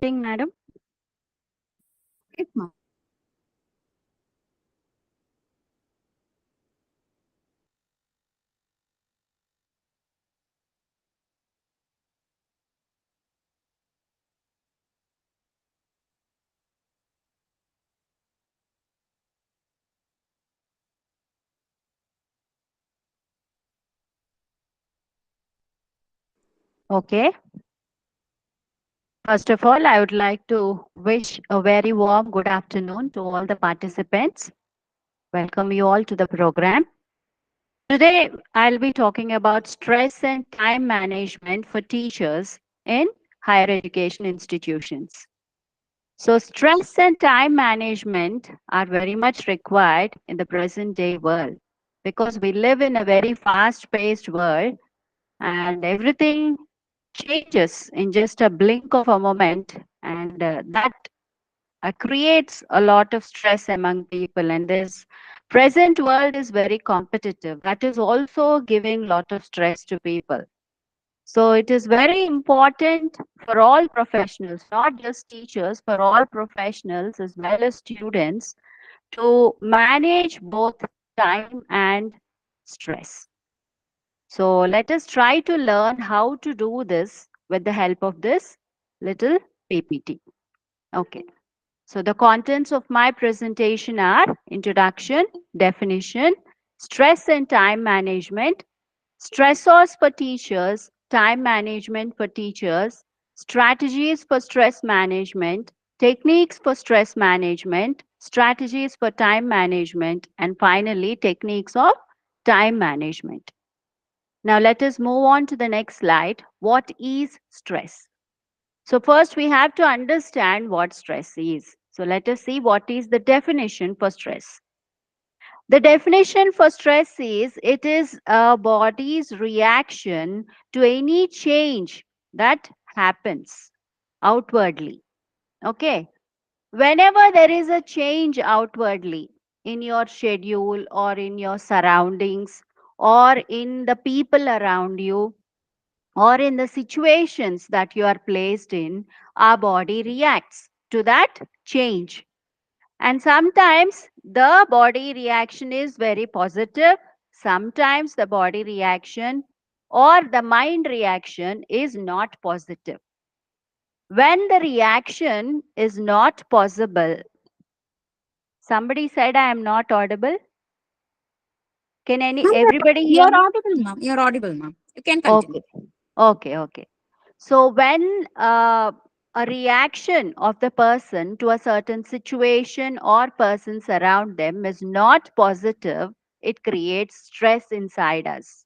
Madam. Yes, ma'am. Okay. First of all, I would like to wish a very warm good afternoon to all the participants. Welcome you all to the program. Today, I'll be talking about stress and time management for teachers in higher education institutions. So, stress and time management are very much required in the present day world because we live in a very fast paced world and everything changes in just a blink of a moment, and that creates a lot of stress among people. And this present world is very competitive, that is also giving a lot of stress to people. So it is very important for all professionals, not just teachers, for all professionals as well as students, to manage both time and stress. So let us try to learn how to do this with the help of this little PPT. Okay. So the contents of my presentation are introduction, definition, stress and time management, stressors for teachers, time management for teachers, strategies for stress management, techniques for stress management, strategies for time management, and finally techniques of time management. Now let us move on to the next slide. What is stress? So first we have to understand what stress is. So let us see what is the definition for stress. The definition for stress is it is a body's reaction to any change that happens outwardly. Okay. Whenever there is a change outwardly in your schedule or in your surroundings or in the people around you, or in the situations that you are placed in, our body reacts to that change. And sometimes the body reaction is very positive, sometimes the body reaction or the mind reaction is not positive. When the reaction is not possible, somebody said I am not audible. Can any Ma'am, everybody hear you're me? audible, ma'am. You're audible, ma'am. You can continue. Okay. Okay. So when a reaction of the person to a certain situation or persons around them is not positive, it creates stress inside us.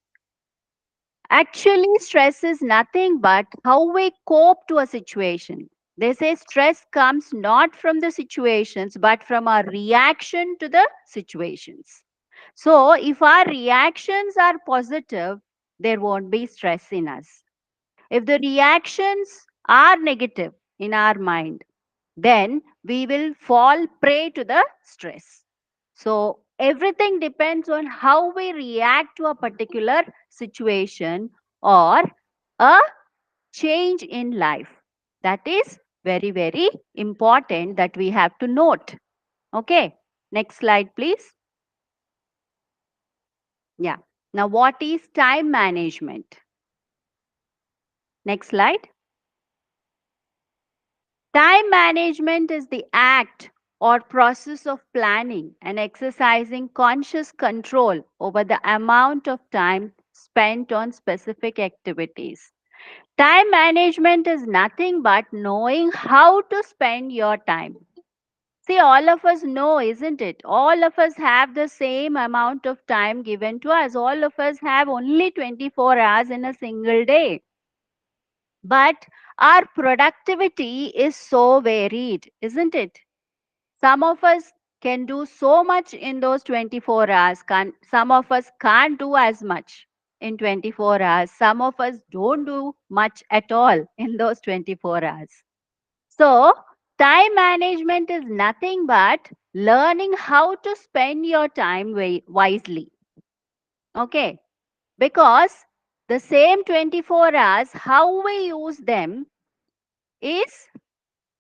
Actually, stress is nothing but how we cope to a situation. They say stress comes not from the situations but from our reaction to the situations. So if our reactions are positive, there won't be stress in us. If the reactions are negative in our mind, then we will fall prey to the stress. So everything depends on how we react to a particular situation or a change in life. That is very, very important that we have to note. Okay. Next slide, please. Yeah. Now, what is time management? Next slide. Time management is the act or process of planning and exercising conscious control over the amount of time spent on specific activities. Time management is nothing but knowing how to spend your time. See, all of us know, isn't it? All of us have the same amount of time given to us. All of us have only 24 hours in a single day. But our productivity is so varied, isn't it? Some of us can do so much in those 24 hours. Some of us can't do as much in 24 hours. Some of us don't do much at all in those 24 hours. So, time management is nothing but learning how to spend your time wisely. Okay. Because the same 24 hours, how we use them is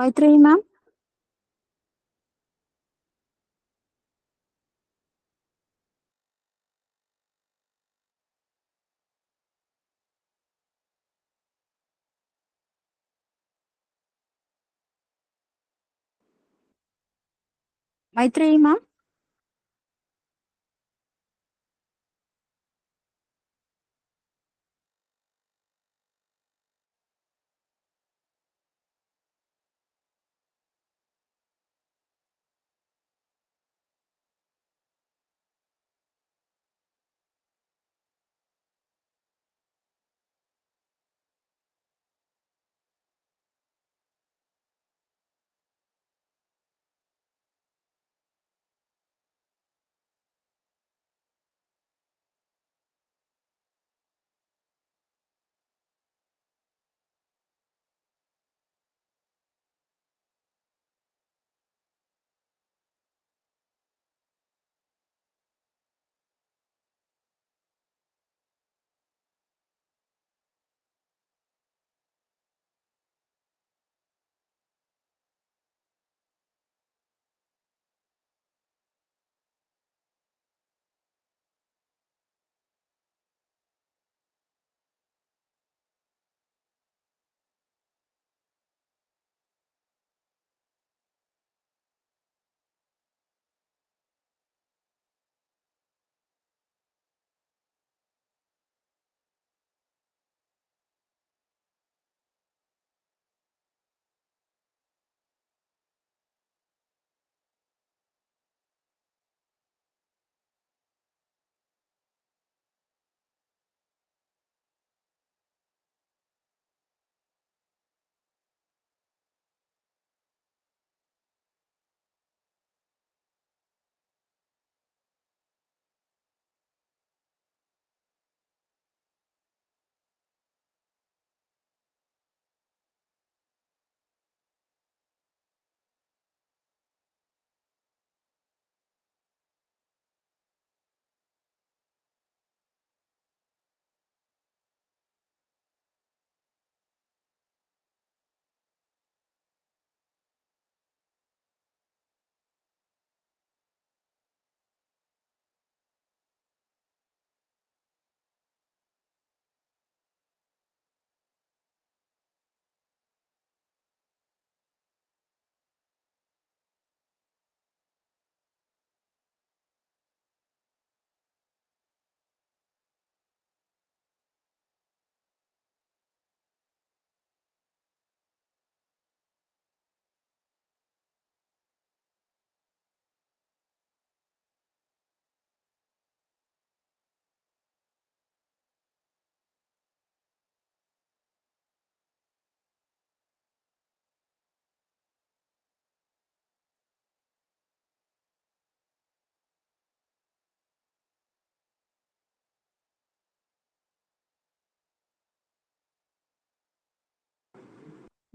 Maitreyi, ma'am. Maitreyi, ma'am.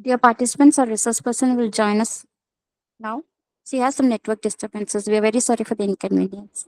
Dear participants, our resource person will join us now. She has some network disturbances. We are very sorry for the inconvenience.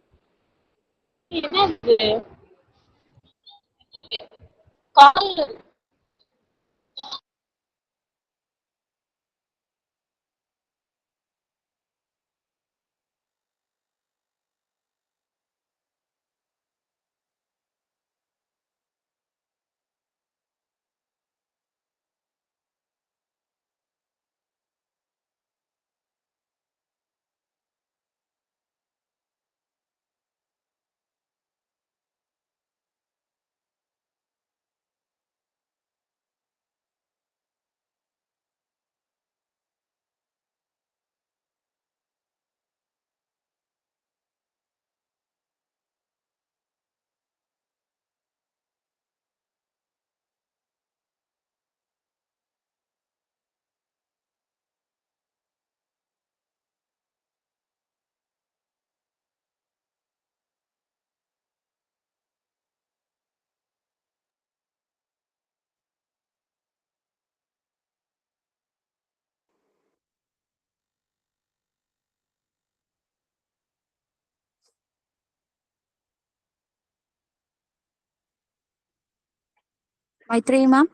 Maitreyi, ma'am.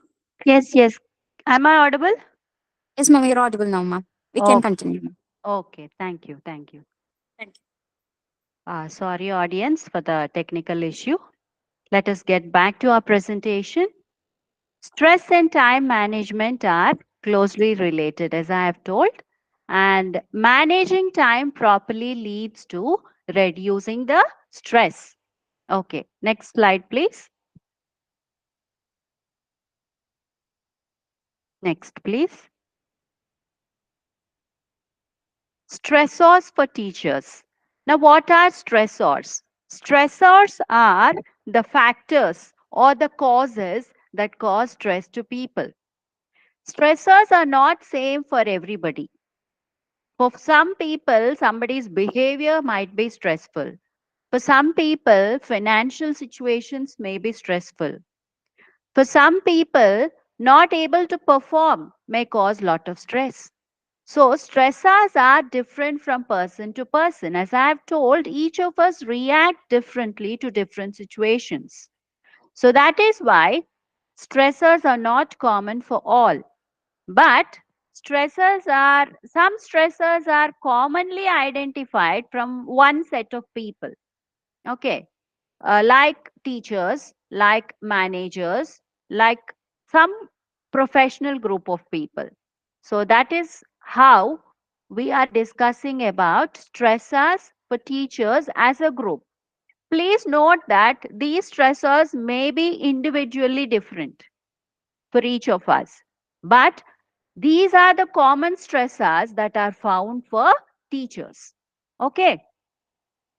Yes, yes. Am I audible? Yes, ma'am, you're audible now, ma'am. We can Okay, continue, ma'am. okay. Thank you. Thank you. Thank you. Sorry, audience, for the technical issue. Let us get back to our presentation. Stress and time management are closely related, as I have told, and managing time properly leads to reducing the stress. Okay, next slide, please. Next, please. Stressors for teachers. Now, what are stressors? Stressors are the factors or the causes that cause stress to people. Stressors are not same for everybody. For some people, somebody's behavior might be stressful. For some people, financial situations may be stressful. For some people, not able to perform may cause lot of stress. So, stressors are different from person to person. As I have told, each of us react differently to different situations. So, that is why stressors are not common for all. But some stressors are commonly identified from one set of people. Okay. Like teachers, like managers, like some professional group of people. So that is how we are discussing about stressors for teachers as a group. Please note that these stressors may be individually different for each of us, but these are the common stressors that are found for teachers. Okay,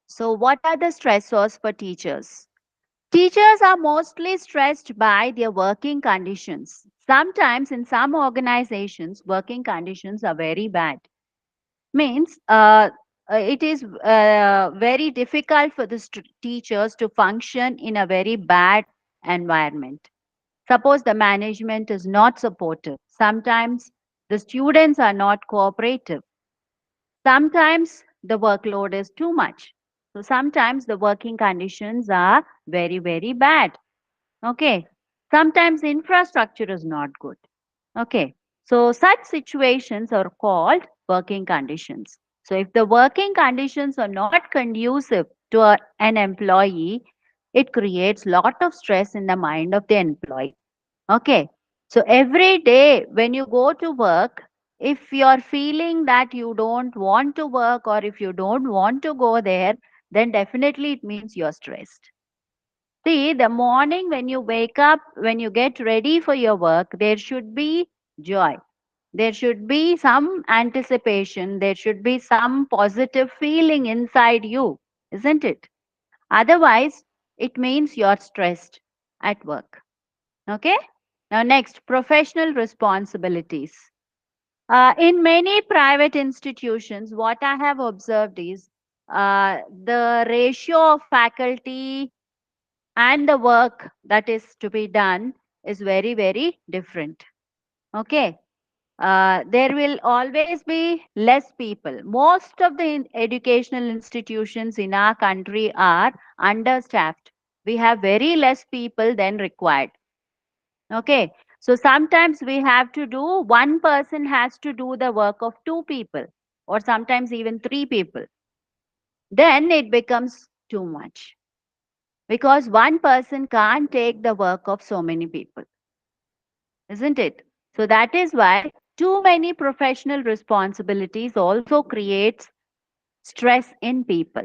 so what are the stressors for teachers? Teachers are mostly stressed by their working conditions. Sometimes in some organizations, working conditions are very bad. Means it is very difficult for the teachers to function in a very bad environment. Suppose the management is not supportive. Sometimes the students are not cooperative. Sometimes the workload is too much. So sometimes the working conditions are very, very bad. Okay. Sometimes infrastructure is not good. Okay. So such situations are called working conditions. So if the working conditions are not conducive to an employee, it creates lot of stress in the mind of the employee. Okay. So every day when you go to work, if you're feeling that you don't want to work or if you don't want to go there, then definitely it means you're stressed. See, the morning when you wake up, when you get ready for your work, there should be joy. There should be some anticipation. There should be some positive feeling inside you, isn't it? Otherwise, it means you're stressed at work. Okay? Now, next, professional responsibilities. In many private institutions, what I have observed is the ratio of faculty and the work that is to be done is very, very different. Okay. There will always be less people. Most of the educational institutions in our country are understaffed. We have very less people than required. Okay. So sometimes we have to do, one person has to do the work of two people or sometimes even three people. Then it becomes too much because one person can't take the work of so many people, isn't it? So that is why too many professional responsibilities also creates stress in people.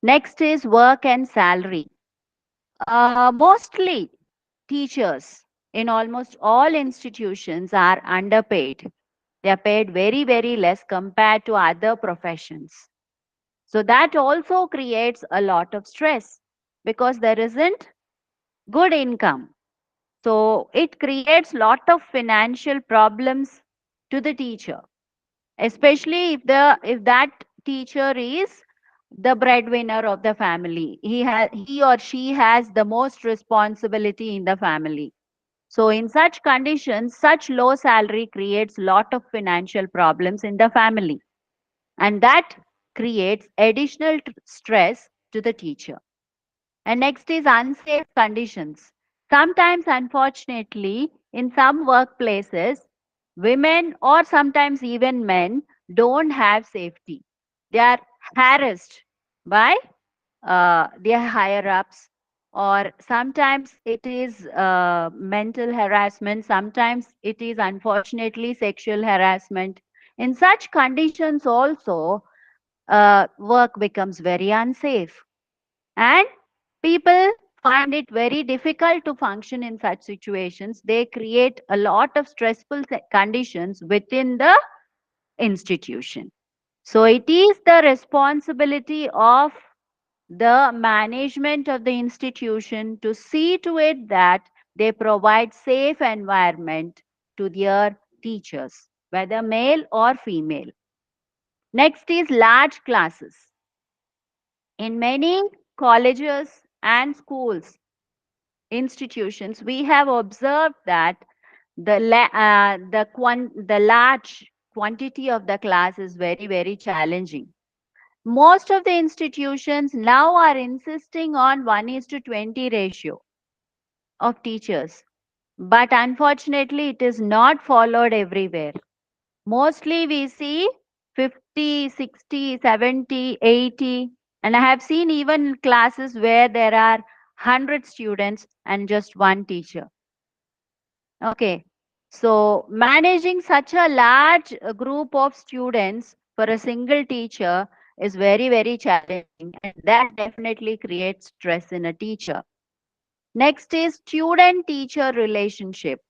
Next is work and salary. Mostly teachers in almost all institutions are underpaid. They are paid very, very less compared to other professions. So that also creates a lot of stress because there isn't good income. So it creates lot of financial problems to the teacher, especially if that teacher is the breadwinner of the family. He or she has the most responsibility in the family. So in such conditions, such low salary creates lot of financial problems in the family, and that creates additional stress to the teacher. And next is unsafe conditions. Sometimes, unfortunately, in some workplaces, Women or sometimes even men don't have safety. They are harassed by their higher ups, or sometimes it is mental harassment, sometimes it is unfortunately sexual harassment. In such conditions, also, work becomes very unsafe, and people find it very difficult to function in such situations. They create a lot of stressful conditions within the institution. So it is the responsibility of the management of the institution to see to it that they provide safe environment to their teachers, whether male or female. Next is large classes. In many colleges and schools, institutions, we have observed that the large quantity of the class is very, very challenging. Most of the institutions now are insisting on 1 is to 20 ratio of teachers, but unfortunately, it is not followed everywhere. Mostly we see 50, 60, 70, 80, and I have seen even classes where there are 100 students and just one teacher. Okay. So managing such a large group of students for a single teacher is very, very challenging, and that definitely creates stress in a teacher. Next is student teacher relationship.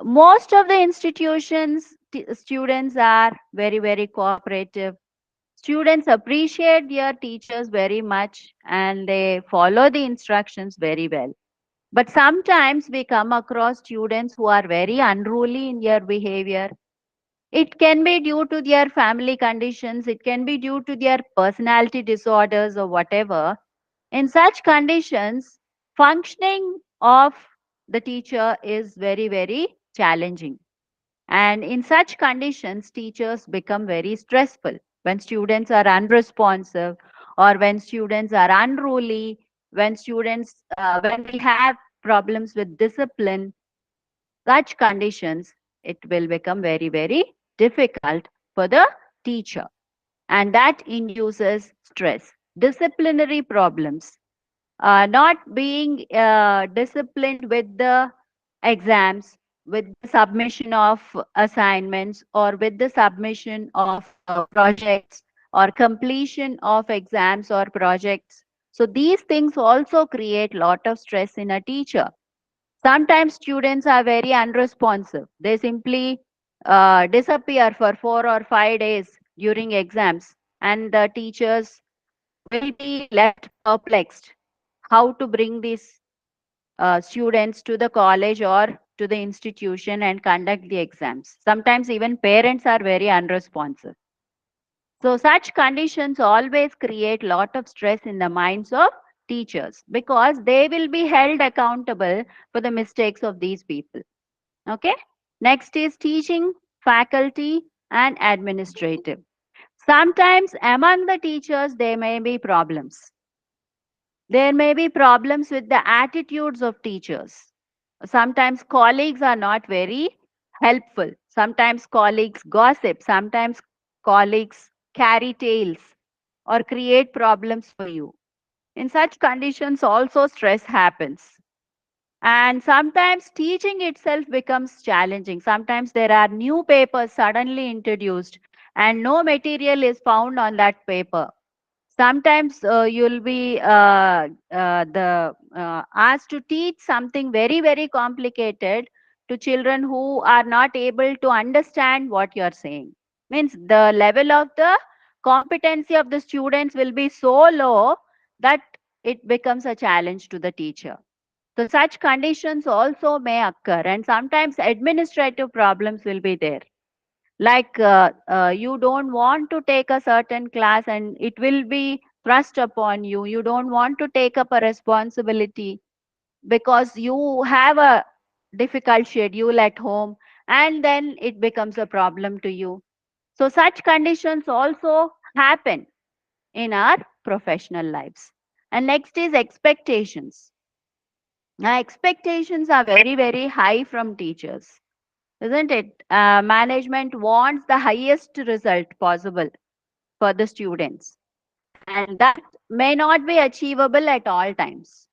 Most of the institutions, students are very, very cooperative. Students appreciate their teachers very much and they follow the instructions very well. But sometimes we come across students who are very unruly in their behavior. It can be due to their family conditions, it can be due to their personality disorders or whatever. In such conditions, functioning of the teacher is very, very challenging. And in such conditions, teachers become very stressful when students are unresponsive or when students are unruly, when we have problems with discipline, such conditions, it will become very, very difficult for the teacher. And that induces stress. Disciplinary problems, not being disciplined with the exams, with the submission of assignments, or with the submission of projects, or completion of exams or projects. So these things also create lot of stress in a teacher. Sometimes students are very unresponsive. They simply disappear for 4 or 5 days during exams, and the teachers will be left perplexed how to bring these students to the college or to the institution and conduct the exams. Sometimes even parents are very unresponsive. So such conditions always create lot of stress in the minds of teachers because they will be held accountable for the mistakes of these people. Okay. Next is teaching, faculty, and administrative. Sometimes among the teachers there may be problems. There may be problems with the attitudes of teachers. Sometimes colleagues are not very helpful. Sometimes colleagues gossip. Sometimes colleagues carry tales or create problems for you. In such conditions, also stress happens. And sometimes teaching itself becomes challenging. Sometimes there are new papers suddenly introduced and no material is found on that paper. Sometimes you'll be asked to teach something very, very complicated to children who are not able to understand what you're saying. Means the level of the competency of the students will be so low that it becomes a challenge to the teacher. So such conditions also may occur, and sometimes administrative problems will be there. Like you don't want to take a certain class and it will be thrust upon you. You don't want to take up a responsibility because you have a difficult schedule at home, and then it becomes a problem to you. So such conditions also happen in our professional lives. And next is expectations. Now, expectations are very, very high from teachers. isn't it? Management wants the highest result possible for the students, and that may not be achievable at all times.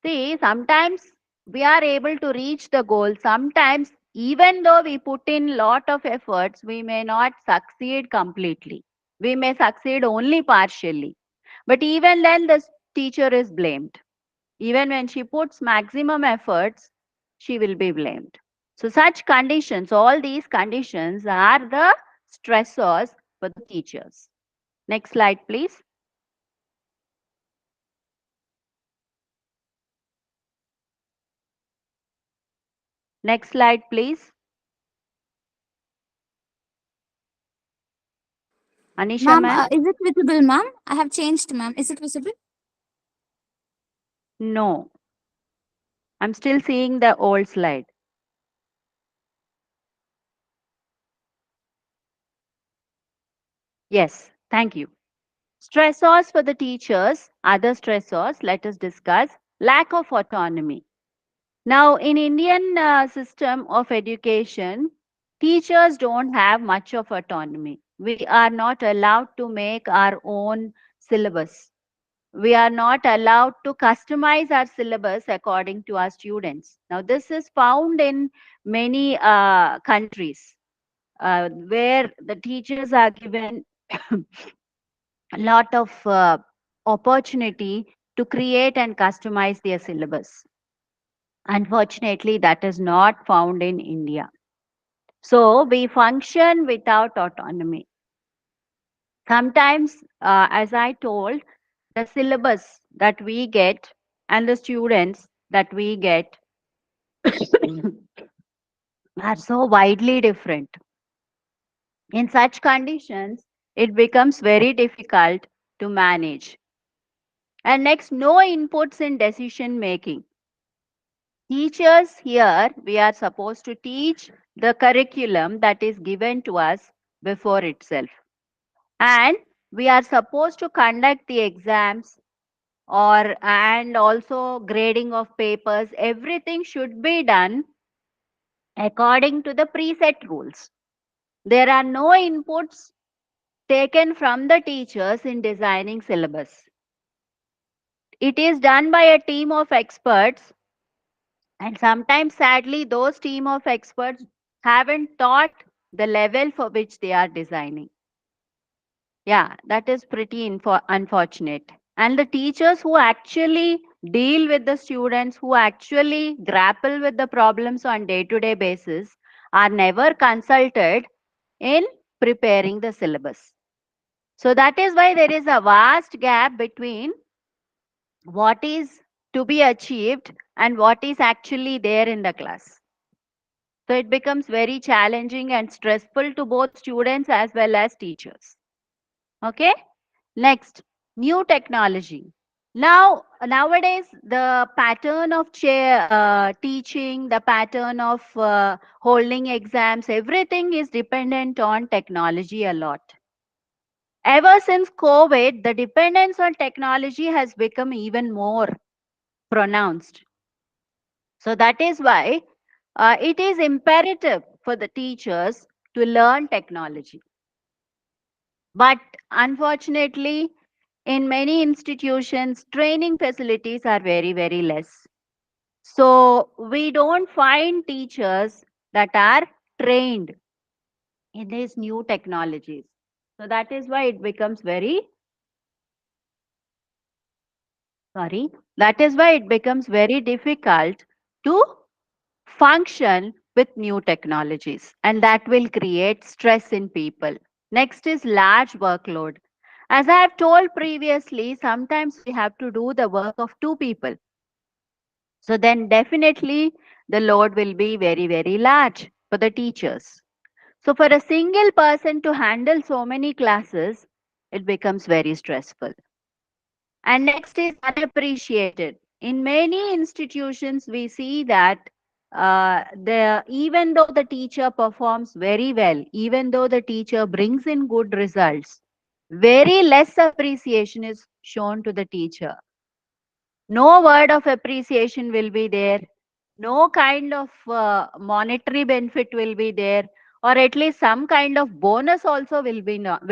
See, sometimes we are able to reach the goal. Sometimes, even though we put in lot of efforts, we may not succeed completely. We may succeed only partially. But even then, the teacher is blamed. Even when she puts maximum efforts, she will be blamed. So, such conditions, all these conditions are the stressors for the teachers. Next slide, please. Next slide, please. Anisha, Ma'am, ma'am? is it visible, ma'am? I have changed, ma'am. Is it visible? No, I'm still seeing the old slide. Yes, thank you. Stressors for the teachers, other stressors, let us discuss lack of autonomy. Now, in Indian system of education, teachers don't have much of autonomy. We are not allowed to make our own syllabus. We are not allowed to customize our syllabus according to our students. Now, this is found in many countries where the teachers are given a lot of opportunity to create and customize their syllabus. Unfortunately, that is not found in India. So we function without autonomy. Sometimes, as I told, the syllabus that we get and the students that we get are so widely different. In such conditions, it becomes very difficult to manage. And next, no inputs in decision making. Teachers here, we are supposed to teach the curriculum that is given to us before itself. And we are supposed to conduct the exams or and also grading of papers. Everything should be done according to the preset rules. There are no inputs taken from the teachers in designing syllabus. It is done by a team of experts, and sometimes, sadly, those team of experts haven't taught the level for which they are designing. Yeah, that is pretty unfortunate. And the teachers who actually deal with the students, who actually grapple with the problems on day-to-day basis, are never consulted in preparing the syllabus. So that is why there is a vast gap between what is to be achieved and what is actually there in the class. So it becomes very challenging and stressful to both students as well as teachers. Okay. Next, new technology. Now, nowadays, the pattern of teaching, the pattern of holding exams, everything is dependent on technology a lot. Ever since COVID, the dependence on technology has become even more pronounced. So that is why it is imperative for the teachers to learn technology. But unfortunately, in many institutions, training facilities are very, very less. So we don't find teachers that are trained in these new technologies. So that is why it becomes sorry, that is why it becomes very difficult to function with new technologies, and that will create stress in people. Next is large workload. As I have told previously, sometimes we have to do the work of two people. So then definitely the load will be very, very large for the teachers. So for a single person to handle so many classes, it becomes very stressful. And next is unappreciated. In many institutions, we see that even though the teacher performs very well, even though the teacher brings in good results, very less appreciation is shown to the teacher. No word of appreciation will be there. No kind of monetary benefit will be there, or at least some kind of bonus also will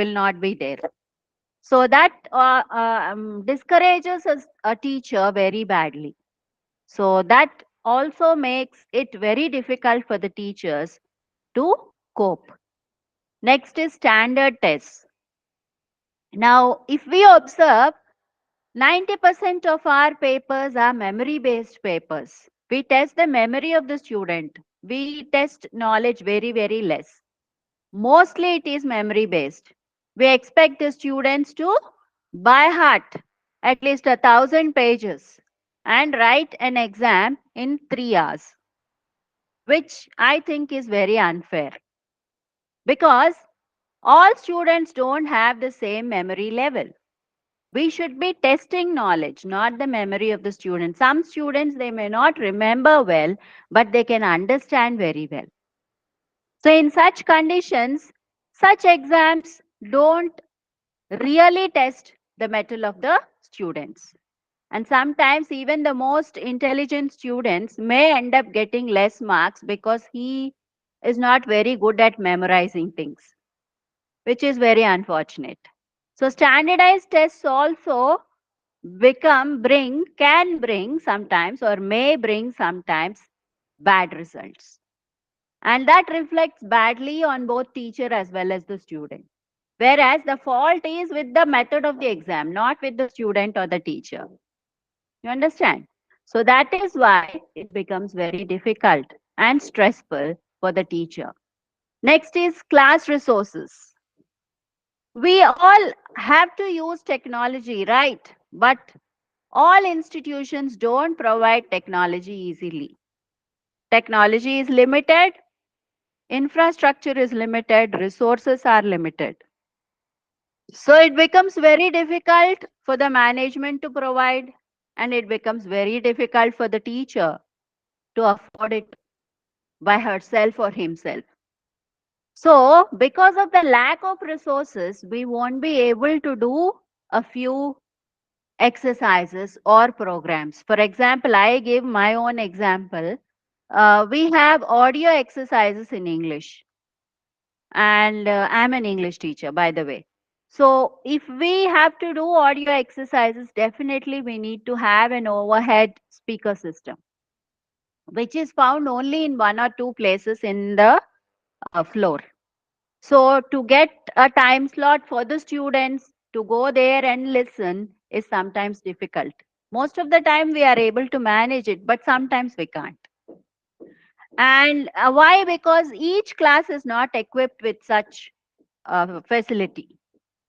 not be there. So that discourages a teacher very badly. So that also makes it very difficult for the teachers to cope. Next is standard tests. Now, if we observe, 90% of our papers are memory based papers. We test the memory of the student. We test knowledge very, very less. Mostly it is memory based. We expect the students to by heart at least 1,000 pages and write an exam in 3 hours, which I think is very unfair because all students don't have the same memory level. We should be testing knowledge, not the memory of the student. Some students, they may not remember well, but they can understand very well. So in such conditions, such exams don't really test the mettle of the students. And sometimes even the most intelligent students may end up getting less marks because he is not very good at memorizing things, which is very unfortunate. So standardized tests also can bring sometimes or may bring sometimes bad results. And that reflects badly on both teacher as well as the student. Whereas the fault is with the method of the exam, not with the student or the teacher. You understand? So that is why it becomes very difficult and stressful for the teacher. Next is class resources. We all have to use technology, right? But all institutions don't provide technology easily. Technology is limited, infrastructure is limited, resources are limited. So it becomes very difficult for the management to provide, and it becomes very difficult for the teacher to afford it by herself or himself. So, because of the lack of resources, we won't be able to do a few exercises or programs. For example, I give my own example. We have audio exercises in English, and I'm an English teacher, by the way. So, if we have to do audio exercises, definitely we need to have an overhead speaker system, which is found only in one or two places in the floor. So, to get a time slot for the students to go there and listen is sometimes difficult. Most of the time, we are able to manage it, but sometimes we can't. And why? Because each class is not equipped with such facility.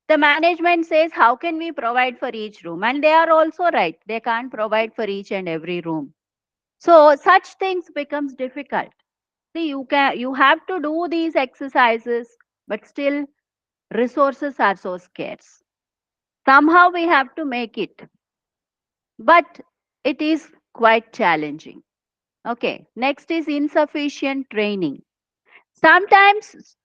The management says, how can we provide for each room? And they are also right. They can't provide for each and every room. So such things becomes difficult. See, you have to do these exercises, but still resources are so scarce. Somehow we have to make it, but it is quite challenging. Okay, next is insufficient training. Sometimes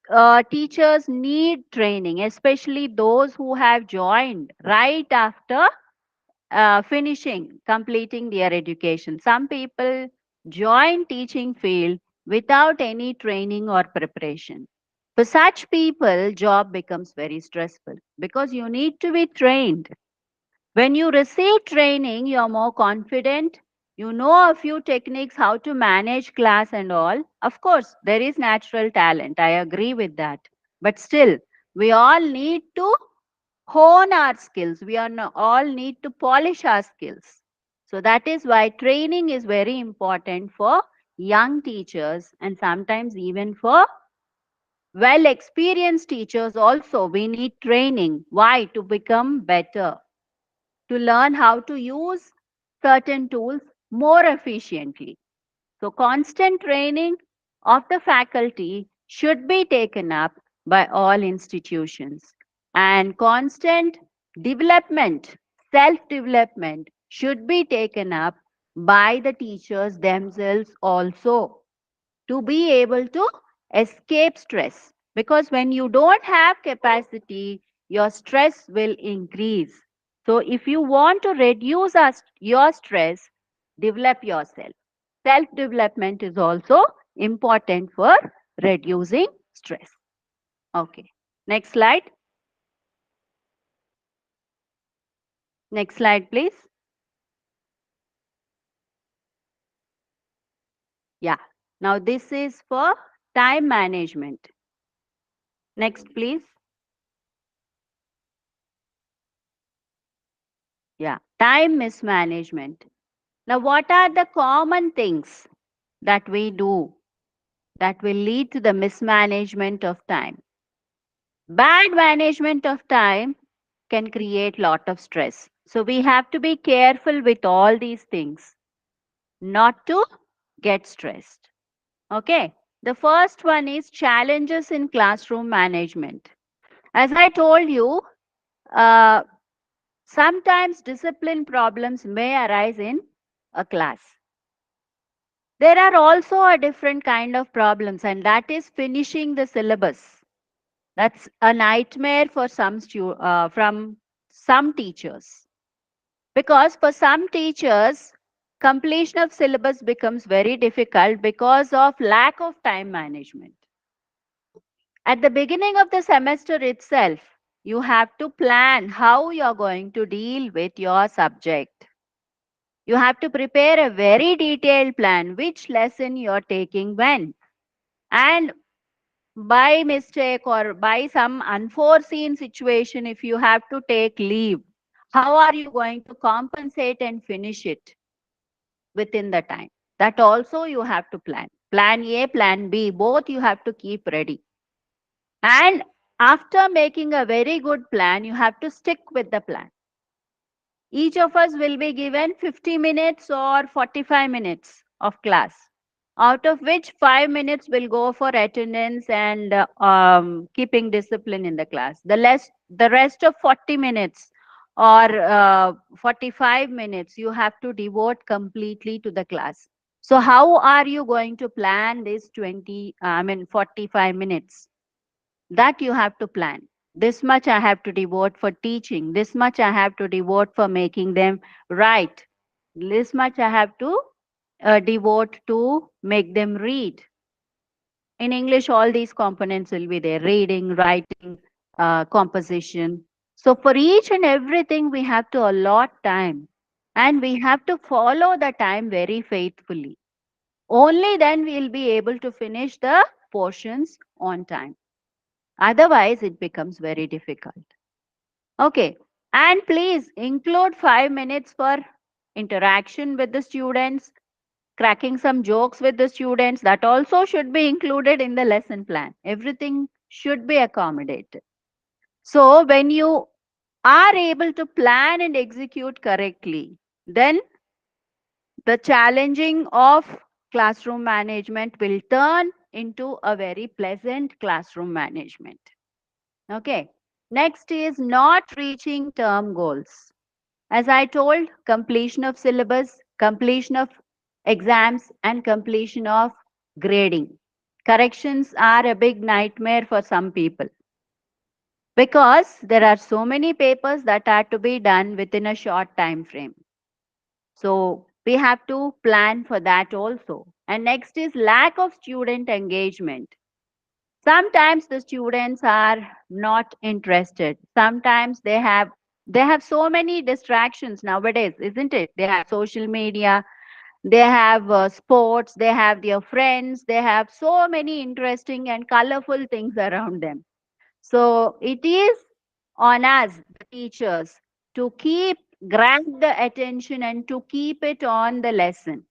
teachers need training, especially those who have joined right after completing their education. Some people join teaching field without any training or preparation. For such people, job becomes very stressful because you need to be trained. When you receive training, you're more confident. You know a few techniques how to manage class and all. Of course, there is natural talent. I agree with that. But still, we all need to hone our skills. All need to polish our skills. So that is why training is very important for young teachers and sometimes even for well experienced teachers also. We need training. Why? To become better, to learn how to use certain tools more efficiently. So, constant training of the faculty should be taken up by all institutions, and constant development, self development should be taken up by the teachers themselves also to be able to escape stress. Because when you don't have capacity, your stress will increase. So, if you want to reduce your stress, develop yourself. self development is also important for reducing stress. Okay. Next slide. Next slide, please. Yeah. Now this is for time management. Next, please. Yeah. Time mismanagement. Now, what are the common things that we do that will lead to the mismanagement of time? Bad management of time can create lot of stress. So we have to be careful with all these things not to get stressed. Okay. The first one is challenges in classroom management. As I told you, uh, sometimes discipline problems may arise in a class. There are also a different kind of problems, and that is finishing the syllabus. That's a nightmare for from some teachers. Because for some teachers, completion of syllabus becomes very difficult because of lack of time management. At the beginning of the semester itself, you have to plan how you're going to deal with your subject. You have to prepare a very detailed plan, which lesson you're taking when. And by mistake or by some unforeseen situation, if you have to take leave, how are you going to compensate and finish it within the time? That also you have to plan. Plan A, plan B, both you have to keep ready. And after making a very good plan, you have to stick with the plan. Each of us will be given 50 minutes or 45 minutes of class, out of which 5 minutes will go for attendance and keeping discipline in the class. The rest of 40 minutes or 45 minutes you have to devote completely to the class. So how are you going to plan this 45 minutes? That you have to plan. This much I have to devote for teaching, this much I have to devote for making them right, this much I have to devote to make them read. In English all these components will be there: reading, writing, composition. So for each and everything we have to allot time, and we have to follow the time very faithfully. Only then we'll be able to finish the portions on time. Otherwise, it becomes very difficult. Okay. And please include 5 minutes for interaction with the students, cracking some jokes with the students. That also should be included in the lesson plan. Everything should be accommodated. So, when you are able to plan and execute correctly, then the challenging of classroom management will turn into a very pleasant classroom management. Okay. Next is not reaching term goals. As I told, completion of syllabus, completion of exams, and completion of grading. Corrections are a big nightmare for some people because there are so many papers that are to be done within a short time frame. So we have to plan for that also. And next is lack of student engagement. Sometimes the students are not interested. Sometimes they have so many distractions nowadays, isn't it? They have social media, they have sports, they have their friends, they have so many interesting and colorful things around them. So it is on us, the teachers, to keep grab the attention and to keep it on the lesson.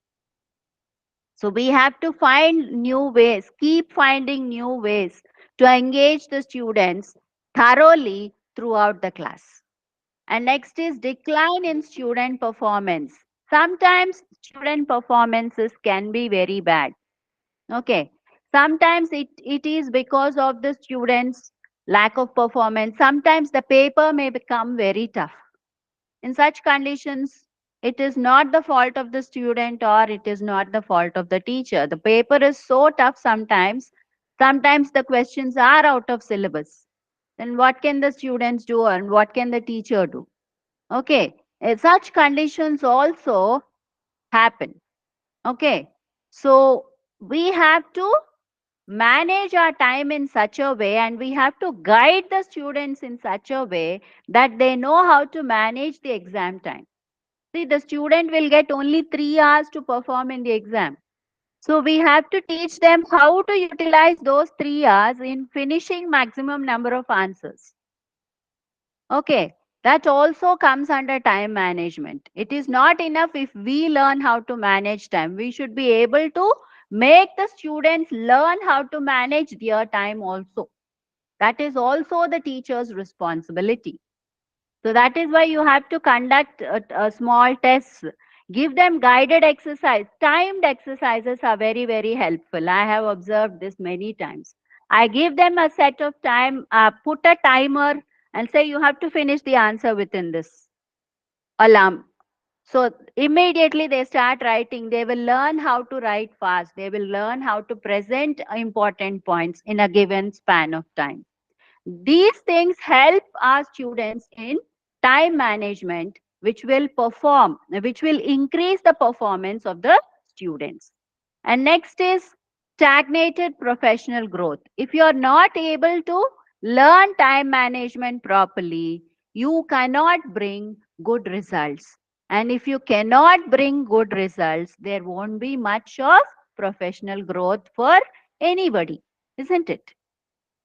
So we have to find new ways, keep finding new ways to engage the students thoroughly throughout the class. And next is decline in student performance. Sometimes student performances can be very bad. Okay. Sometimes it is because of the students' lack of performance. Sometimes the paper may become very tough. In such conditions, it is not the fault of the student or it is not the fault of the teacher. The paper is so tough sometimes. Sometimes the questions are out of syllabus. Then what can the students do and what can the teacher do? Okay. Such conditions also happen. Okay. So we have to manage our time in such a way, and we have to guide the students in such a way that they know how to manage the exam time. See, the student will get only 3 hours to perform in the exam. So we have to teach them how to utilize those 3 hours in finishing maximum number of answers. Okay, that also comes under time management. It is not enough if we learn how to manage time. We should be able to make the students learn how to manage their time also. That is also the teacher's responsibility. So that is why you have to conduct a small tests. Give them guided exercise. Timed exercises are very, very helpful. I have observed this many times. I give them a set of time, put a timer and say you have to finish the answer within this alarm. So immediately they start writing. They will learn how to write fast. They will learn how to present important points in a given span of time. These things help our students in time management, which will increase the performance of the students. And next is stagnated professional growth. If you are not able to learn time management properly, you cannot bring good results. And if you cannot bring good results, there won't be much of professional growth for anybody, isn't it?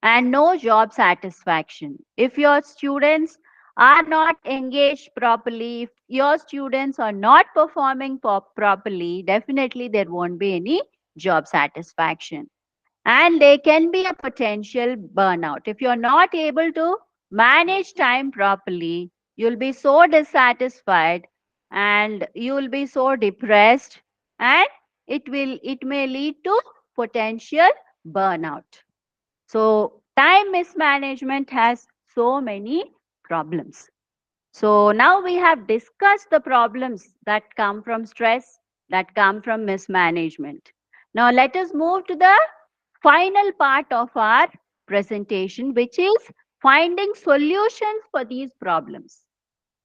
And no job satisfaction. If your students are not engaged properly, if your students are not performing properly, definitely there won't be any job satisfaction. And there can be a potential burnout. If you're not able to manage time properly, you'll be so dissatisfied and you'll be so depressed, and it may lead to potential burnout. So time mismanagement has so many problems. So now we have discussed the problems that come from stress, that come from mismanagement. Now let us move to the final part of our presentation, which is finding solutions for these problems.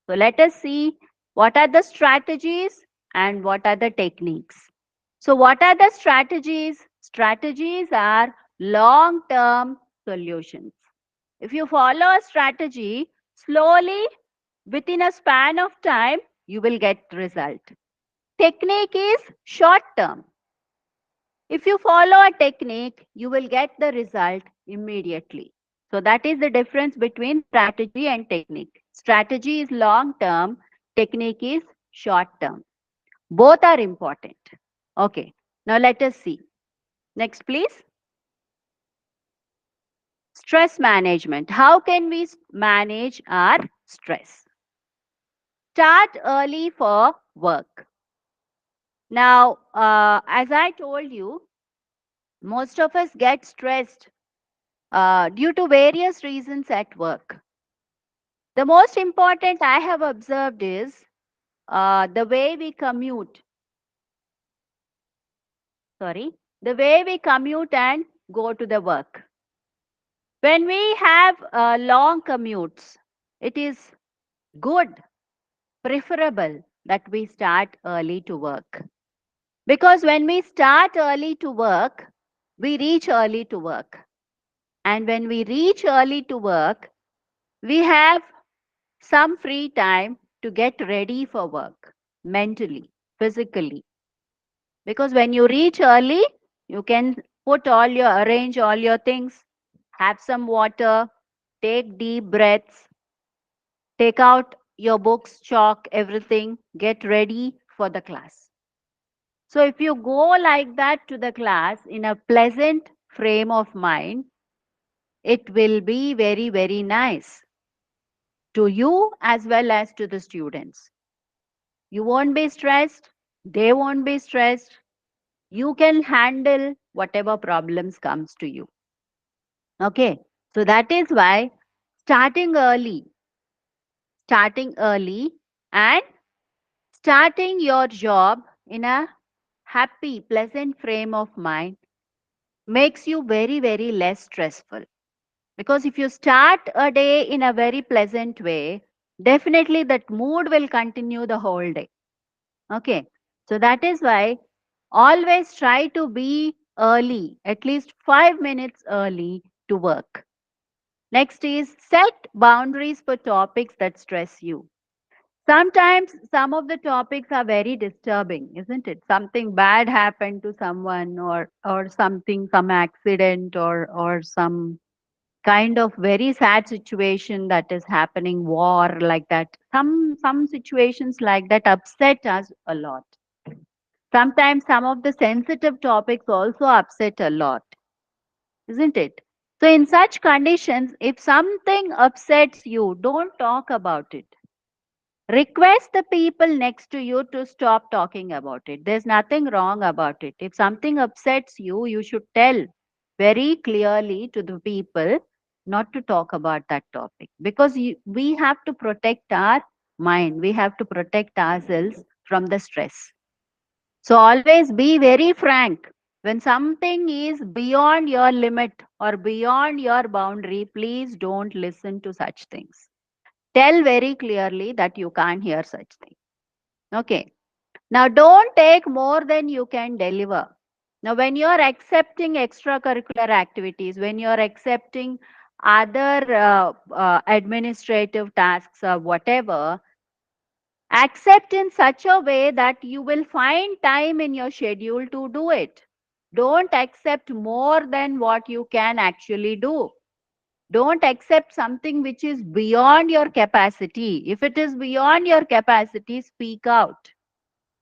So let us see what are the strategies and what are the techniques. So what are the strategies? Strategies are long-term solutions. If you follow a strategy, slowly within a span of time, you will get result. Technique is short-term. If you follow a technique, you will get the result immediately. So that is the difference between strategy and technique. Strategy is long term, technique is short term. Both are important. Okay, now let us see. Next, please. Stress management. How can we manage our stress? Start early for work. Now, as I told you, most of us get stressed due to various reasons at work. The most important I have observed is the way we commute. Sorry, the way we commute and go to the work. When we have long commutes, it is good, preferable that we start early to work. Because when we start early to work, we reach early to work. And when we reach early to work, we have some free time to get ready for work mentally, physically. Because when you reach early, you can arrange all your things, have some water, take deep breaths, take out your books, chalk, everything, get ready for the class. So if you go like that to the class in a pleasant frame of mind, it will be very, very nice to you as well as to the students. You won't be stressed. They won't be stressed. You can handle whatever problems comes to you. Okay. So that is why starting early, starting early and starting your job in a happy, pleasant frame of mind makes you very, very less stressful. Because if you start a day in a very pleasant way, definitely that mood will continue the whole day. Okay. So that is why Always try to be early, at least 5 minutes early to work. Next is set boundaries for topics that stress you. Sometimes some of the topics are very disturbing, isn't it? Something bad happened to someone, or something, some accident, or some kind of very sad situation that is happening, war, like that. Some situations like that upset us a lot. Sometimes some of the sensitive topics also upset a lot, isn't it? So in such conditions, if something upsets you, don't talk about it. Request the people next to you to stop talking about it. There's nothing wrong about it. If something upsets you, you should tell very clearly to the people not to talk about that topic, because we have to protect our mind. We have to protect ourselves from the stress. So always be very frank. When something is beyond your limit or beyond your boundary, please don't listen to such things. Tell very clearly that you can't hear such things. Okay. Now don't take more than you can deliver. Now, when you're accepting extracurricular activities, when you're accepting other administrative tasks or whatever, accept in such a way that you will find time in your schedule to do it. Don't accept more than what you can actually do. Don't accept something which is beyond your capacity. If it is beyond your capacity, speak out.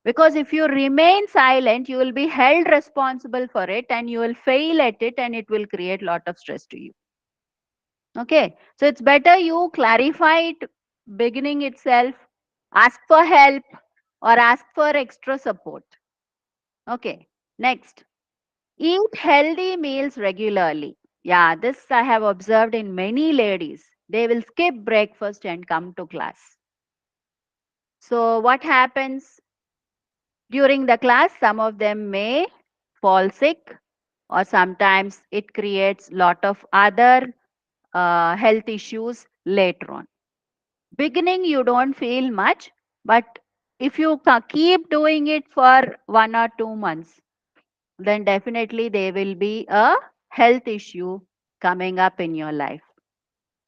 Because if you remain silent, you will be held responsible for it and you will fail at it and it will create a lot of stress to you. Okay. So it's better you clarify it beginning itself, ask for help or ask for extra support. Okay. Next, eat healthy meals regularly. Yeah, this I have observed in many ladies. They will skip breakfast and come to class. So what happens during the class? Some of them may fall sick, or sometimes it creates lot of other health issues later on. Beginning, you don't feel much, but if you keep doing it for 1 or 2 months, then definitely there will be a health issue coming up in your life.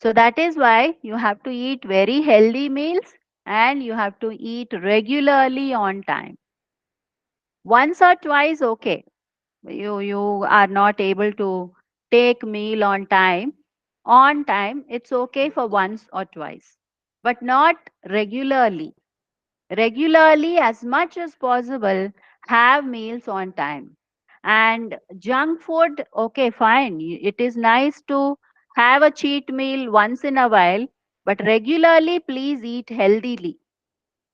So that is why you have to eat very healthy meals and you have to eat regularly on time. Once or twice, okay. You are not able to take meal on time, it's okay for once or twice, but not regularly. Regularly, as much as possible, have meals on time. And junk food, okay, fine. It is nice to have a cheat meal once in a while, but regularly, please eat healthily.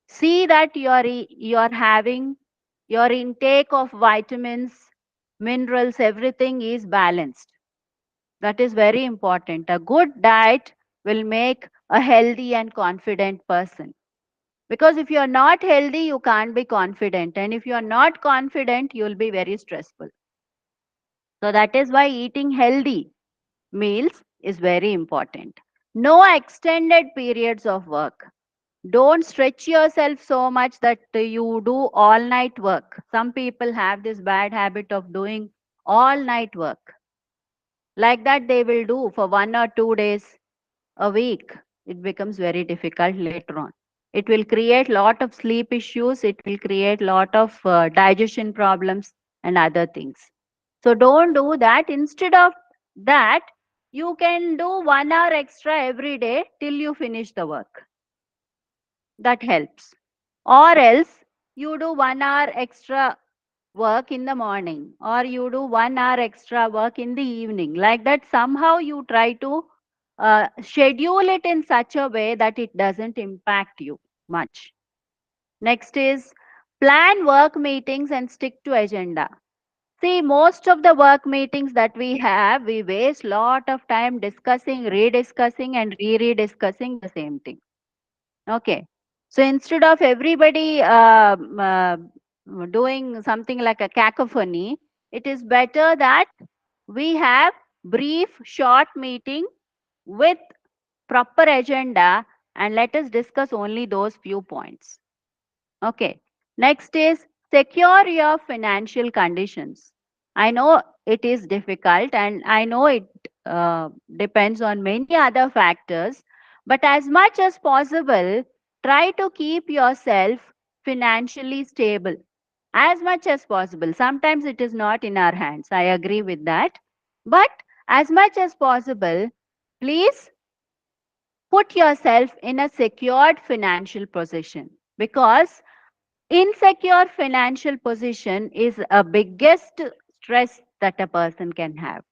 See that you're having your intake of vitamins, minerals, everything is balanced. That is very important. A good diet will make a healthy and confident person. Because if you're not healthy, you can't be confident. And if you're not confident, you'll be very stressful. So that is why eating healthy meals is very important. No extended periods of work. Don't stretch yourself so much that you do all night work. Some people have this bad habit of doing all night work. Like that, they will do for 1 or 2 days a week. It becomes very difficult later on. It will create lot of sleep issues. It will create lot of digestion problems and other things. So don't do that. Instead of that, you can do 1 hour extra every day till you finish the work. That helps. Or else you do 1 hour extra work in the morning, or you do 1 hour extra work in the evening. Like that, somehow you try to schedule it in such a way that it doesn't impact you much. Next is plan work meetings and stick to agenda. See, most of the work meetings that we have, we waste lot of time discussing, rediscussing, and re-rediscussing the same thing. Okay. So instead of everybody doing something like a cacophony, it is better that we have brief, short meeting with proper agenda and let us discuss only those few points. Okay. Next is secure your financial conditions. I know it is difficult and I know it depends on many other factors, but as much as possible, try to keep yourself financially stable as much as possible. Sometimes it is not in our hands. I agree with that. But as much as possible, please put yourself in a secured financial position, because insecure financial position is a biggest stress that a person can have.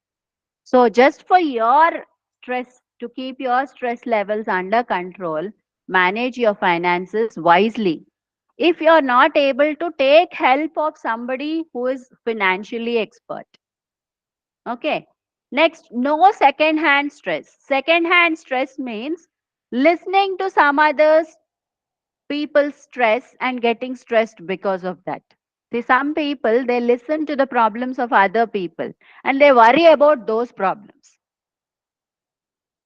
So just for your stress, to keep your stress levels under control, manage your finances wisely. If you're not able to, take help of somebody who is financially expert. Okay. Next, no second hand stress. Second hand stress means listening to some others people's stress and getting stressed because of that. See, some people, they listen to the problems of other people and they worry about those problems.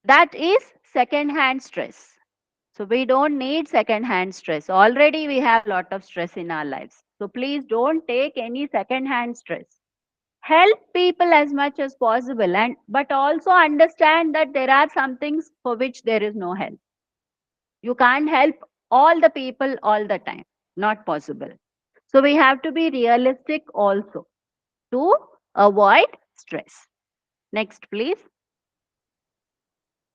That is second hand stress. So we don't need second hand stress. Already we have a lot of stress in our lives. So please don't take any second hand stress. Help people as much as possible, and but also understand that there are some things for which there is no help. You can't help all the people all the time. Not possible. So we have to be realistic also to avoid stress. Next, please.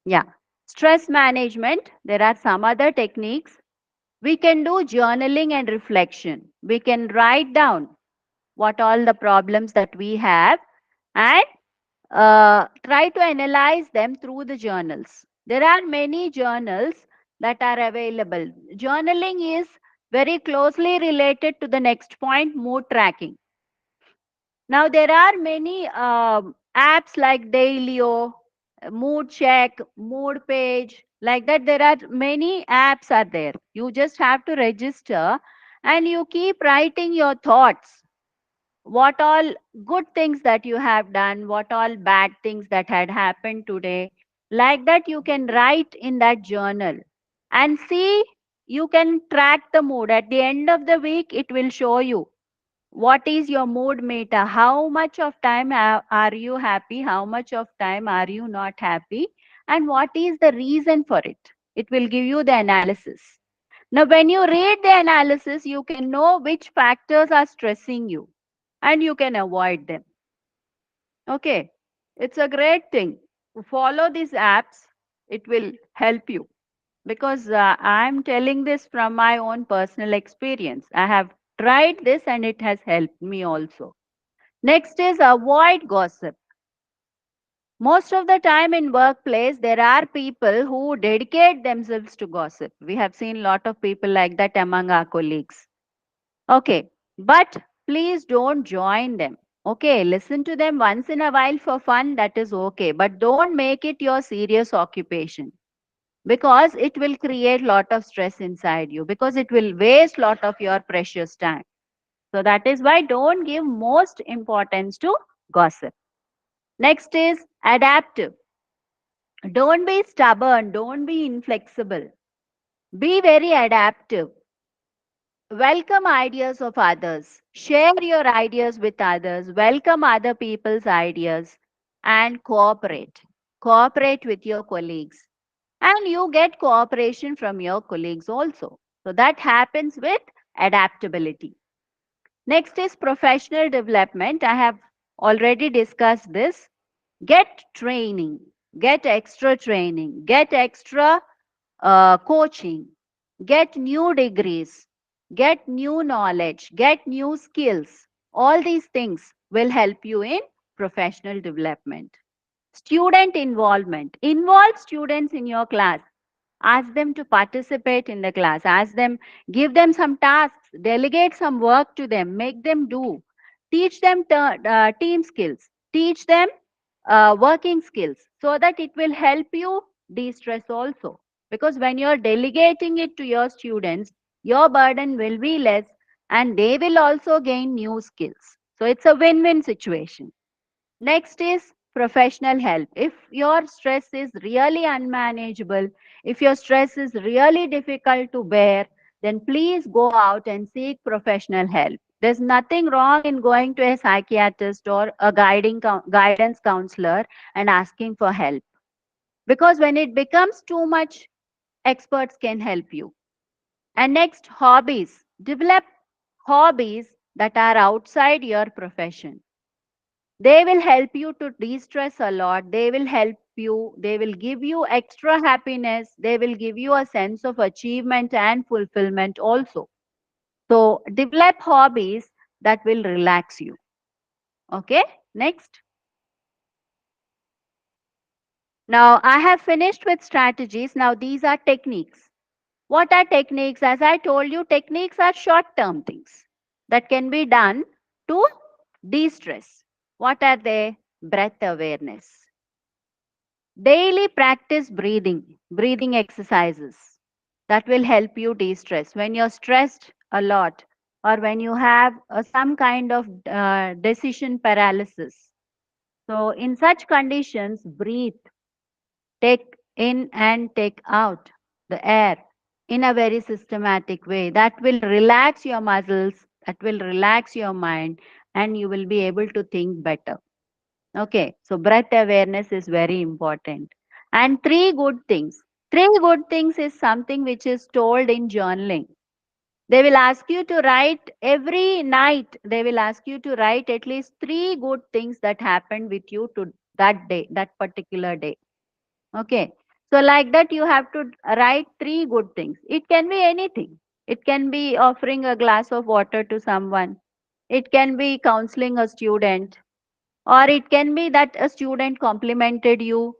Yeah. Stress management. There are some other techniques. We can do journaling and reflection. We can write down what all the problems that we have and try to analyze them through the journals. There are many journals that are available. Journaling is very closely related to the next point, mood tracking. Now, there are many apps like Dailyo, Mood Check, Mood Page, like that. There are many apps are there. You just have to register and you keep writing your thoughts. What all good things that you have done, what all bad things that had happened today. Like that, you can write in that journal and see, you can track the mood. At the end of the week, it will show you what is your mood meter, how much of time are you happy, how much of time are you not happy, and what is the reason for it. It will give you the analysis. Now when you read the analysis, you can know which factors are stressing you and you can avoid them. Okay, it's a great thing. Follow these apps, it will help you, because I'm telling this from my own personal experience. I have tried this and it has helped me also. Next is avoid gossip. Most of the time in workplace, there are people who dedicate themselves to gossip. We have seen a lot of people like that among our colleagues. Okay, but please don't join them. Okay, listen to them once in a while for fun, that is okay. But don't make it your serious occupation, because it will create lot of stress inside you, because it will waste lot of your precious time. So that is why don't give most importance to gossip. Next is adaptive. Don't be stubborn, don't be inflexible. Be very adaptive. Welcome ideas of others. Share your ideas with others. Welcome other people's ideas and cooperate. Cooperate with your colleagues. And you get cooperation from your colleagues also. So that happens with adaptability. Next is professional development. I have already discussed this. Get training, get extra training, get extra coaching, get new degrees, get new knowledge, get new skills. All these things will help you in professional development. Student involvement. Involve students in your class. Ask them to participate in the class. Ask them, give them some tasks, delegate some work to them, make them do. Teach them team skills. Teach them working skills, so that it will help you de-stress also. Because when you're delegating it to your students, your burden will be less and they will also gain new skills. So it's a win-win situation. Next is professional help. If your stress is really unmanageable, if your stress is really difficult to bear, then please go out and seek professional help. There's nothing wrong in going to a psychiatrist or a guidance counselor and asking for help. Because when it becomes too much, experts can help you. And next, hobbies. Develop hobbies that are outside your profession. They will help you to de-stress a lot. They will help you. They will give you extra happiness. They will give you a sense of achievement and fulfillment also. So develop hobbies that will relax you. Okay, next. Now I have finished with strategies. Now these are techniques. What are techniques? As I told you, techniques are short-term things that can be done to de-stress. What are they? Breath awareness. Daily practice breathing exercises that will help you de-stress. When you're stressed a lot or when you have some kind of decision paralysis. So in such conditions, breathe, take in and take out the air in a very systematic way. That will relax your muscles, that will relax your mind, and you will be able to think better. Okay, so breath awareness is very important. And three good things. Three good things is something which is told in journaling. They will ask you to write every night, they will ask you to write at least three good things that happened with you to that day, that particular day. Okay. So like that, you have to write three good things. It can be anything. It can be offering a glass of water to someone. It can be counseling a student, or it can be that a student complimented you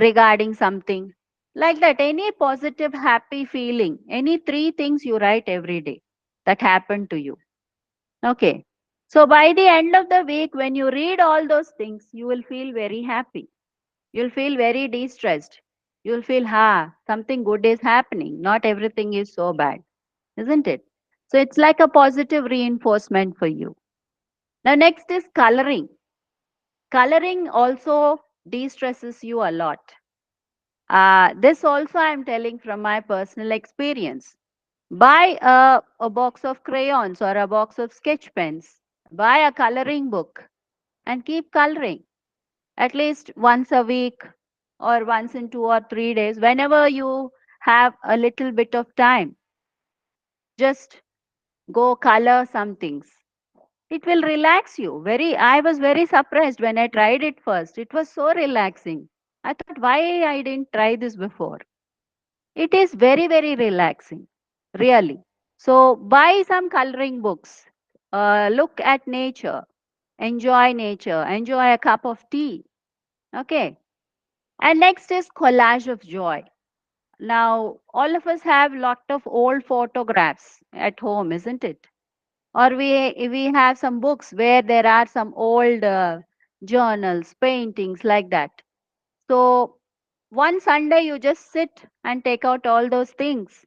regarding something. Like that, any positive, happy feeling, any three things you write every day that happened to you. Okay. So by the end of the week, when you read all those things, you will feel very happy. You'll feel very de-stressed. You'll feel, something good is happening. Not everything is so bad, isn't it? So it's like a positive reinforcement for you. Now, next is coloring. Coloring also de-stresses you a lot. This also I'm telling from my personal experience. Buy a box of crayons or a box of sketch pens. Buy a coloring book and keep coloring at least once a week or once in 2 or 3 days, whenever you have a little bit of time. Just go color some things. It will relax you. I was very surprised when I tried it first. It was so relaxing. I thought, why I didn't try this before? It is very, very relaxing, really. So buy some coloring books. Look at nature, enjoy a cup of tea. Okay. And next is collage of joy. Now, all of us have lot of old photographs at home, isn't it? Or we have some books where there are some old journals, paintings like that. So one Sunday you just sit and take out all those things.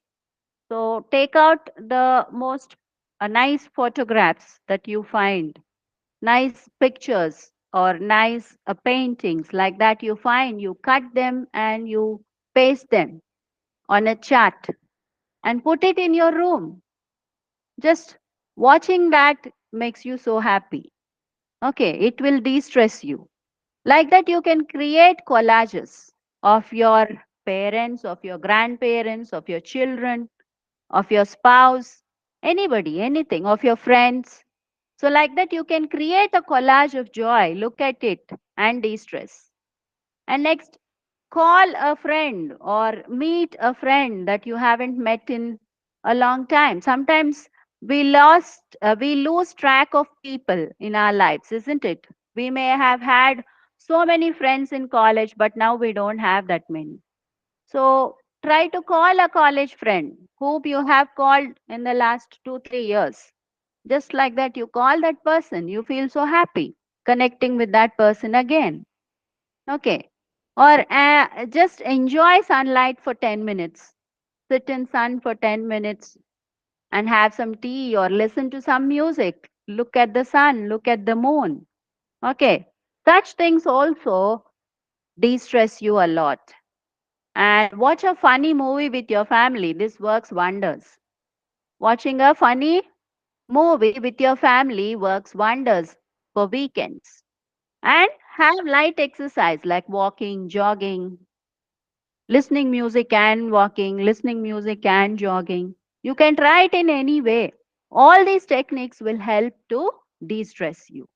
So take out the most nice photographs that you find, nice pictures or nice paintings like that you find. You cut them and you paste them on a chart and put it in your room. Just watching that makes you so happy. Okay, it will de-stress you. Like that, you can create collages of your parents, of your grandparents, of your children, of your spouse, anybody, anything, of your friends. So, like that, you can create a collage of joy, look at it, and de stress. And next, call a friend or meet a friend that you haven't met in a long time. Sometimes we lose track of people in our lives, isn't it? We may have had so many friends in college, but now we don't have that many. So try to call a college friend whom you have called in the last 2, 3 years. Just like that, you call that person, you feel so happy connecting with that person again. Okay. Or just enjoy sunlight for 10 minutes. Sit in sun for 10 minutes and have some tea or listen to some music. Look at the sun, look at the moon. Okay. Such things also de-stress you a lot. And watch a funny movie with your family. This works wonders. Watching a funny Movie with your family works wonders for weekends. And have light exercise like walking, jogging, listening music and walking, listening music and jogging. You can try it in any way. All these techniques will help to de-stress you.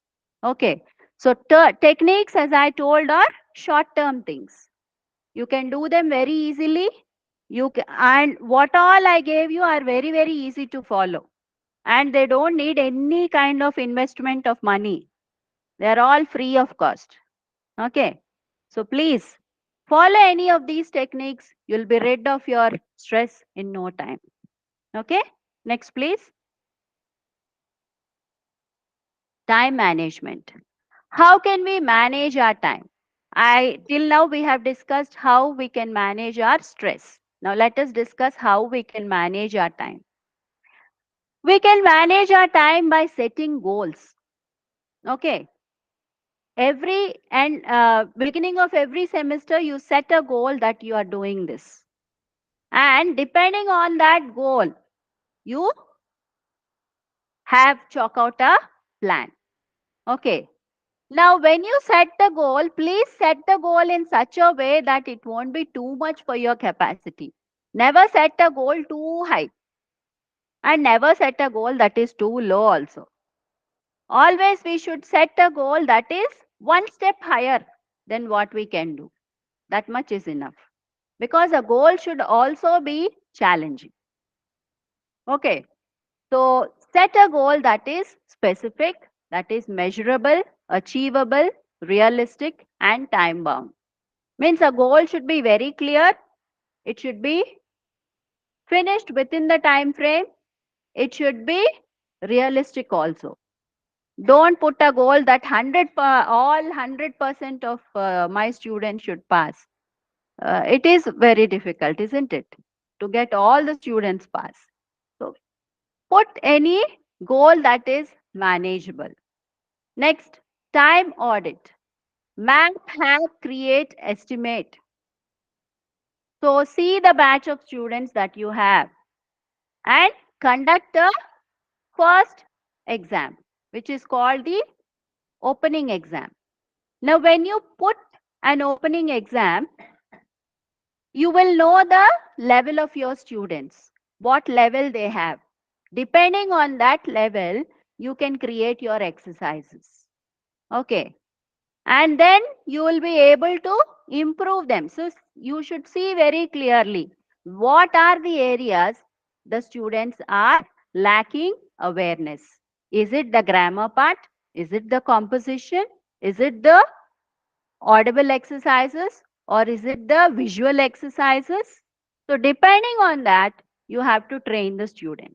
Okay. So techniques, as I told, are short-term things. You can do them very easily. And what all I gave you are very, very easy to follow. And they don't need any kind of investment of money. They are all free of cost. Okay. So please follow any of these techniques. You'll be rid of your stress in no time. Okay. Next, please. Time management. How can we manage our time? Till now we have discussed how we can manage our stress. Now let us discuss how we can manage our time. We can manage our time by setting goals. Okay. Every and beginning of every semester, you set a goal that you are doing this. And depending on that goal, you have chalk out a plan. Okay. Now, when you set the goal, please set the goal in such a way that it won't be too much for your capacity. Never set a goal too high and never set a goal that is too low also. Always we should set a goal that is one step higher than what we can do. That much is enough. Because a goal should also be challenging. Okay. So set a goal that is specific, that is measurable, achievable, realistic, and time bound. Means a goal should be very clear. It should be finished within the time frame. It should be realistic also. Don't put a goal that all 100% of my students should pass. It is very difficult, isn't it, to get all the students pass. So put any goal that is manageable. Next, time audit. Map, have, create, estimate. So see the batch of students that you have and conduct a first exam, which is called the opening exam. Now, when you put an opening exam, you will know the level of your students, what level they have. Depending on that level, you can create your exercises. Okay. And then you will be able to improve them. So you should see very clearly what are the areas the students are lacking awareness. Is it the grammar part? Is it the composition? Is it the audible exercises? Or is it the visual exercises? So depending on that, you have to train the students.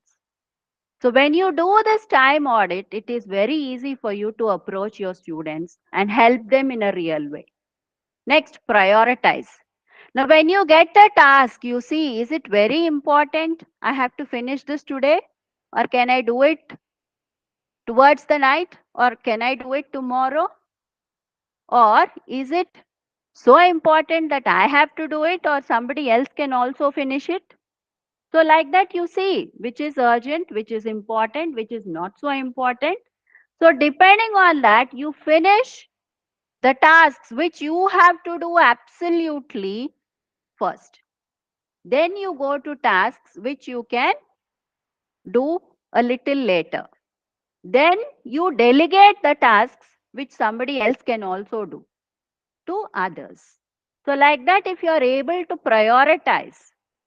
So when you do this time audit, it is very easy for you to approach your students and help them in a real way. Next, prioritize. Now, when you get a task, you see, is it very important? I have to finish this today, or can I do it towards the night, or can I do it tomorrow? Or is it so important that I have to do it, or somebody else can also finish it? So, like that, you see which is urgent, which is important, which is not so important. So, depending on that, you finish the tasks which you have to do absolutely first. Then you go to tasks which you can do a little later. Then you delegate the tasks which somebody else can also do to others. So, like that, if you are able to prioritize,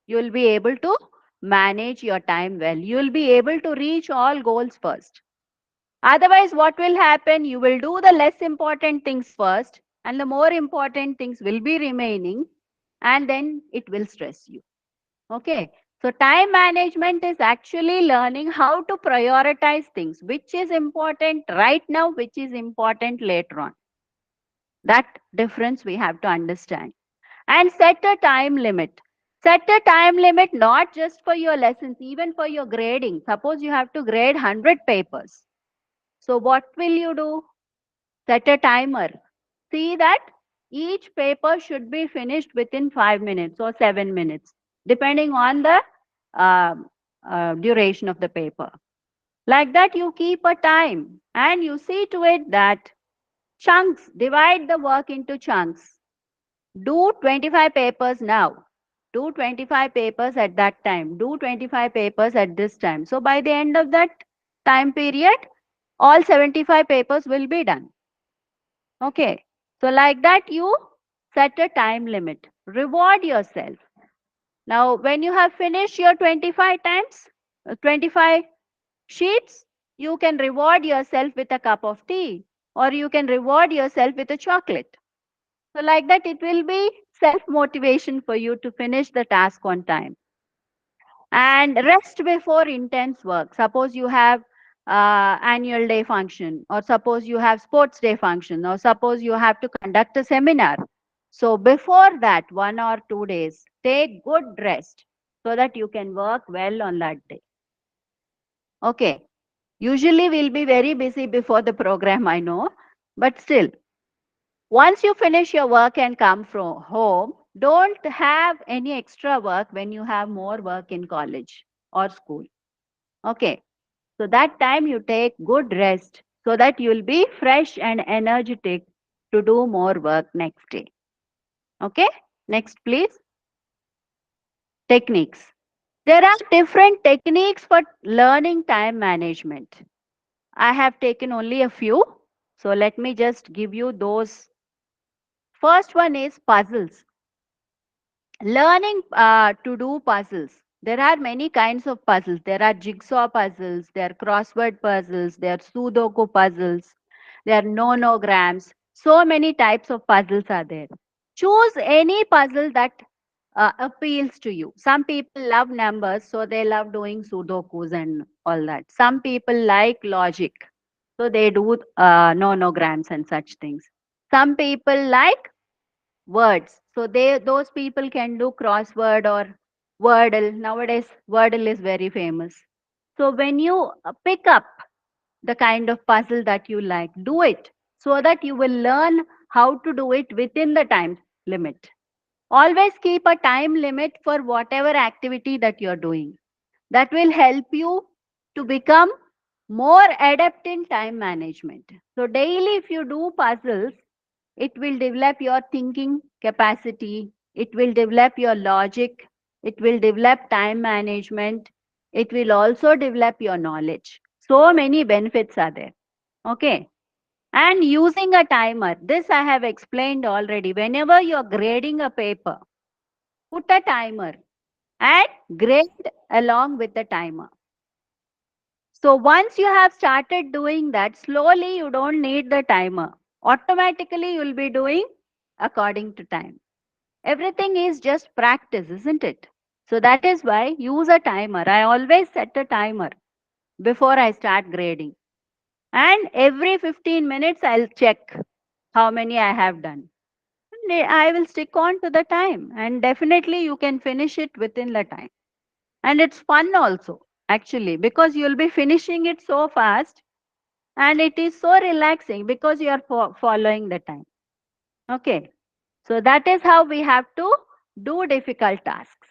you will be able to manage your time well. You will be able to reach all goals first. Otherwise, what will happen? You will do the less important things first, and the more important things will be remaining, and then it will stress you. Okay. So, time management is actually learning how to prioritize things, which is important right now, which is important later on. That difference we have to understand. And set a time limit. Set a time limit not just for your lessons, even for your grading. Suppose you have to grade 100 papers. So what will you do? Set a timer. See that each paper should be finished within 5 minutes or 7 minutes, depending on the uh, duration of the paper. Like that, you keep a time and you see to it that chunks, divide the work into chunks. Do 25 papers now. Do 25 papers at that time. Do 25 papers at this time. So by the end of that time period, all 75 papers will be done. Okay. So like that, you set a time limit. Reward yourself. Now, when you have finished your 25 times, 25 sheets, you can reward yourself with a cup of tea or you can reward yourself with a chocolate. So, like that, it will be self motivation for you to finish the task on time. And rest before intense work. Suppose you have annual day function, or suppose you have sports day function, or suppose you have to conduct a seminar. So, before that, 1 or 2 days, take good rest so that you can work well on that day. Okay. Usually, we'll be very busy before the program, I know, but still, once you finish your work and come from home, don't have any extra work when you have more work in college or school. Okay. So that time you take good rest so that you'll be fresh and energetic to do more work next day. Okay. Next, please. Techniques. There are different techniques for learning time management. I have taken only a few. So let me just give you those. First one is puzzles. Learning to do puzzles. There are many kinds of puzzles. There are jigsaw puzzles, there are crossword puzzles, there are Sudoku puzzles, there are nonograms. So many types of puzzles are there. Choose any puzzle that appeals to you. Some people love numbers, so they love doing Sudokus and all that. Some people like logic, so they do nonograms and such things. Some people like words. So those people can do crossword or Wordle. Nowadays, Wordle is very famous. So when you pick up the kind of puzzle that you like, do it so that you will learn how to do it within the time limit. Always keep a time limit for whatever activity that you're doing. That will help you to become more adept in time management. So daily, if you do puzzles, it will develop your thinking capacity. It will develop your logic. It will develop time management. It will also develop your knowledge. So many benefits are there. Okay. And using a timer. This I have explained already. Whenever you're grading a paper, put a timer and grade along with the timer. So once you have started doing that, slowly you don't need the timer. Automatically you'll be doing according to time. Everything is just practice, isn't it? So that is why use a timer. I always set a timer before I start grading. And every 15 minutes I'll check how many I have done. And I will stick on to the time and definitely you can finish it within the time. And it's fun also, actually, because you'll be finishing it so fast and it is so relaxing because you are following the time. Okay. So that is how we have to do difficult tasks.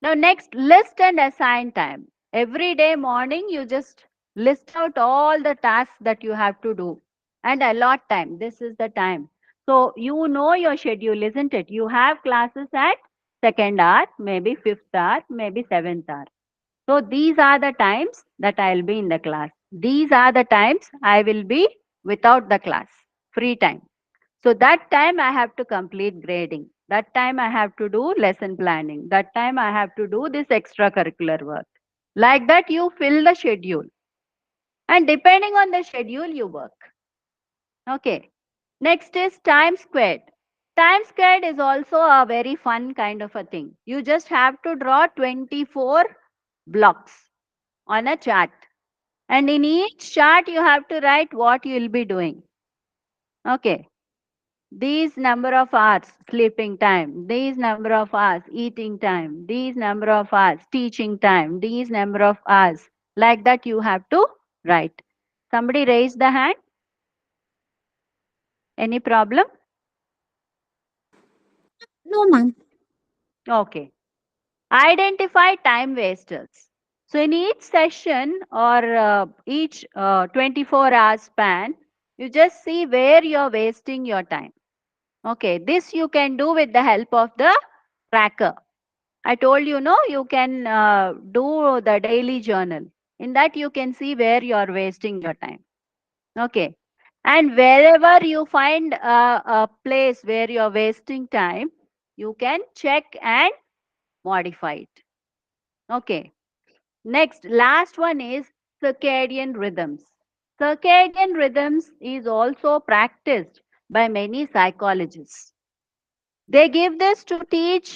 Now, next, list and assign time. Every day morning, you just list out all the tasks that you have to do and allot time. This is the time. So you know your schedule, isn't it? You have classes at second hour, maybe fifth hour, maybe seventh hour. So these are the times that I'll be in the class. These are the times I will be without the class, free time. So that time I have to complete grading. That time I have to do lesson planning. That time I have to do this extracurricular work. Like that, you fill the schedule. And depending on the schedule, you work. Okay. Next is time squared. Time squared is also a very fun kind of a thing. You just have to draw 24 blocks on a chart. And in each chart, you have to write what you will be doing. Okay. These number of hours sleeping time, these number of hours eating time, these number of hours teaching time, these number of hours. Like that, you have to write. Somebody raise the hand. Any problem? No, ma'am. Okay. Identify time wasters. So in each session or each 24-hour span, you just see where you're wasting your time. Okay, this you can do with the help of the tracker. I told you, no, you can do the daily journal. In that, you can see where you are wasting your time. Okay. And wherever you find a place where you are wasting time, you can check and modify it. Okay. Next, last one is circadian rhythms. Circadian rhythms is also practiced by many psychologists. They give this to teach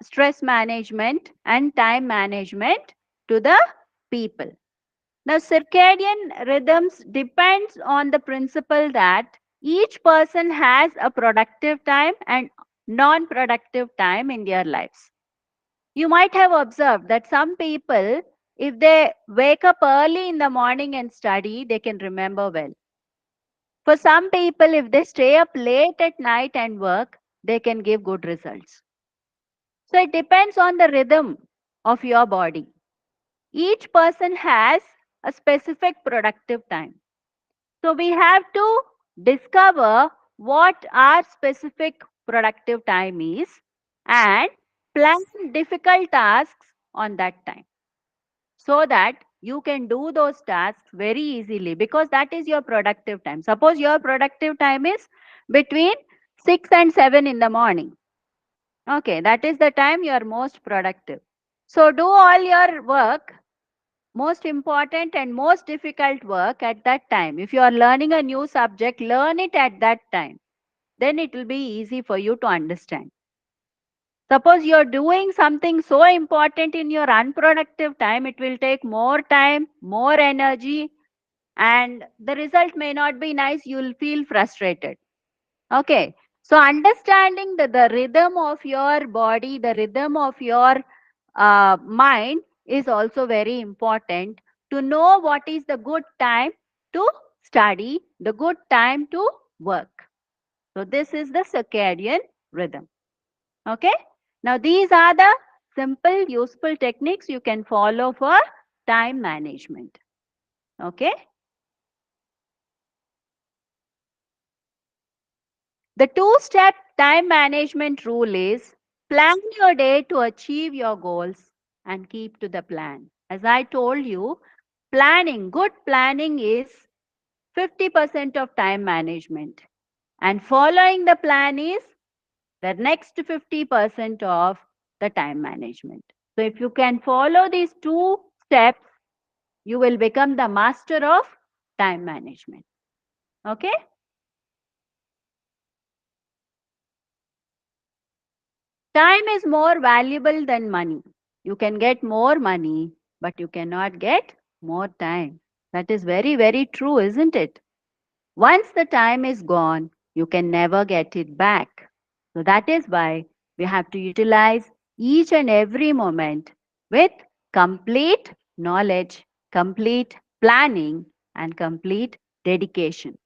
stress management and time management to the people. Now, circadian rhythms depends on the principle that each person has a productive time and non-productive time in their lives. You might have observed that some people, if they wake up early in the morning and study, they can remember well. For some people, if they stay up late at night and work, they can give good results. So it depends on the rhythm of your body. Each person has a specific productive time. So we have to discover what our specific productive time is and plan difficult tasks on that time so that you can do those tasks very easily because that is your productive time. Suppose your productive time is between 6 and 7 in the morning. Okay, that is the time you are most productive. So do all your work, most important and most difficult work at that time. If you are learning a new subject, learn it at that time. Then it will be easy for you to understand. Suppose you are doing something so important in your unproductive time, it will take more time, more energy, and the result may not be nice. You will feel frustrated. Okay. So understanding the rhythm of your body, the rhythm of your mind is also very important to know what is the good time to study, the good time to work. So this is the circadian rhythm. Okay. Now these are the simple useful techniques you can follow for time management. Okay. The two-step time management rule is plan your day to achieve your goals and keep to the plan. As I told you, planning, good planning is 50% of time management. And following the plan is the next 50% of the time management. So if you can follow these two steps, you will become the master of time management. Okay? Time is more valuable than money. You can get more money, but you cannot get more time. That is very, very true, isn't it? Once the time is gone, you can never get it back. So that is why we have to utilize each and every moment with complete knowledge, complete planning, and complete dedication.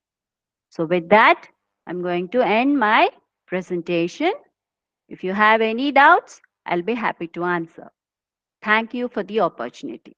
So with that, I'm going to end my presentation. If you have any doubts, I'll be happy to answer. Thank you for the opportunity.